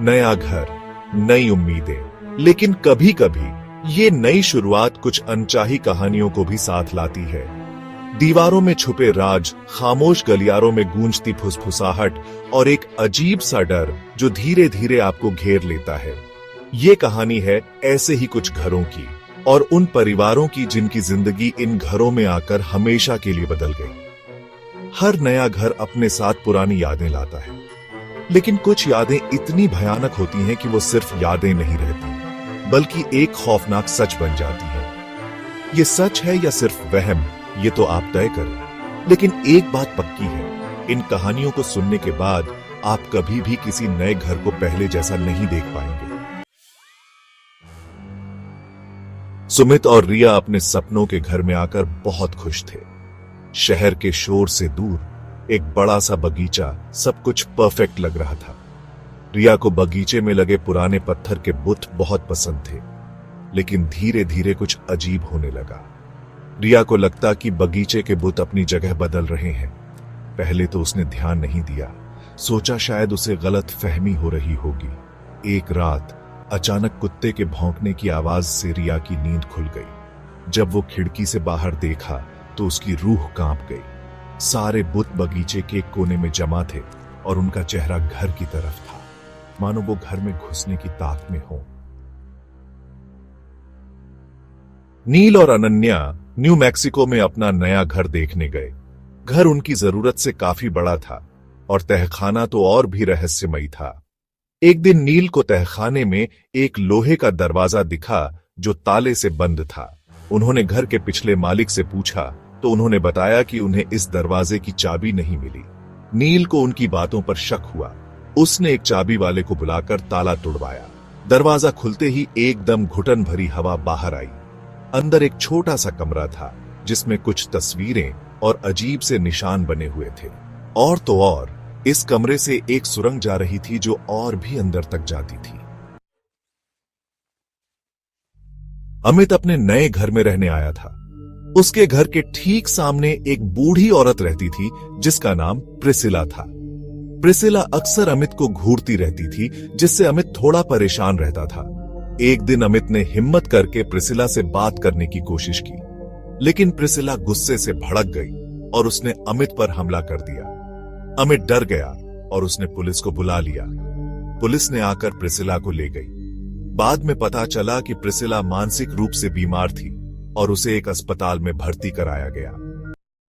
नया घर, नई उम्मीदें, लेकिन कभी कभी ये नई शुरुआत कुछ अनचाही कहानियों को भी साथ लाती है। दीवारों में छुपे राज, खामोश गलियारों में गूंजती फुसफुसाहट और एक अजीब सा डर जो धीरे धीरे आपको घेर लेता है। ये कहानी है ऐसे ही कुछ घरों की और उन परिवारों की जिनकी जिंदगी इन घरों में आकर हमेशा के लिए बदल गई। हर नया घर अपने साथ पुरानी यादें लाता है, लेकिन कुछ यादें इतनी भयानक होती हैं कि वो सिर्फ यादें नहीं रहती, बल्कि एक खौफनाक सच बन जाती हैं। ये सच है या सिर्फ वहम, ये तो आप तय करें। लेकिन एक बात पक्की है, इन कहानियों को सुनने के बाद आप कभी भी किसी नए घर को पहले जैसा नहीं देख पाएंगे। सुमित और रिया अपने सपनों के घर में आकर बहुत खुश थे। शहर के शोर से दूर एक बड़ा सा बगीचा, सब कुछ परफेक्ट लग रहा था। रिया को बगीचे में लगे पुराने पत्थर के बुत बहुत पसंद थे, लेकिन धीरे धीरे कुछ अजीब होने लगा। रिया को लगता कि बगीचे के बुत अपनी जगह बदल रहे हैं। पहले तो उसने ध्यान नहीं दिया, सोचा शायद उसे गलत फहमी हो रही होगी। एक रात अचानक कुत्ते के भौंकने की आवाज से रिया की नींद खुल गई। जब वो खिड़की से बाहर देखा तो उसकी रूह कांप गई। सारे बुत बगीचे के कोने में जमा थे और उनका चेहरा घर की तरफ था, मानो वो घर में घुसने की ताक में हो। नील और अनन्या न्यू मैक्सिको में अपना नया घर देखने गए। घर उनकी जरूरत से काफी बड़ा था और तहखाना तो और भी रहस्यमयी था। एक दिन नील को तहखाने में एक लोहे का दरवाजा दिखा जो ताले से बंद था। उन्होंने घर के पिछले मालिक से पूछा तो उन्होंने बताया कि उन्हें इस दरवाजे की चाबी नहीं मिली। नील को उनकी बातों पर शक हुआ। उसने एक चाबी वाले को बुलाकर ताला तोड़वाया। दरवाजा खुलते ही एकदम घुटन भरी हवा बाहर आई। अंदर एक छोटा सा कमरा था जिसमें कुछ तस्वीरें और अजीब से निशान बने हुए थे। और तो और इस कमरे से एक सुरंग जा रही थी जो और भी अंदर तक जाती थी। अमित अपने नए घर में रहने आया था। उसके घर के ठीक सामने एक बूढ़ी औरत रहती थी जिसका नाम प्रिसिला था। प्रिसिला अक्सर अमित को घूरती रहती थी, जिससे अमित थोड़ा परेशान रहता था। एक दिन अमित ने हिम्मत करके प्रिसिला से बात करने की कोशिश की, लेकिन प्रिसिला गुस्से से भड़क गई और उसने अमित पर हमला कर दिया। अमित डर गया और उसने पुलिस को बुला लिया। पुलिस ने आकर प्रिसिला को ले गई। बाद में पता चला कि प्रिसिला मानसिक रूप से बीमार थी और उसे एक अस्पताल में भर्ती कराया गया।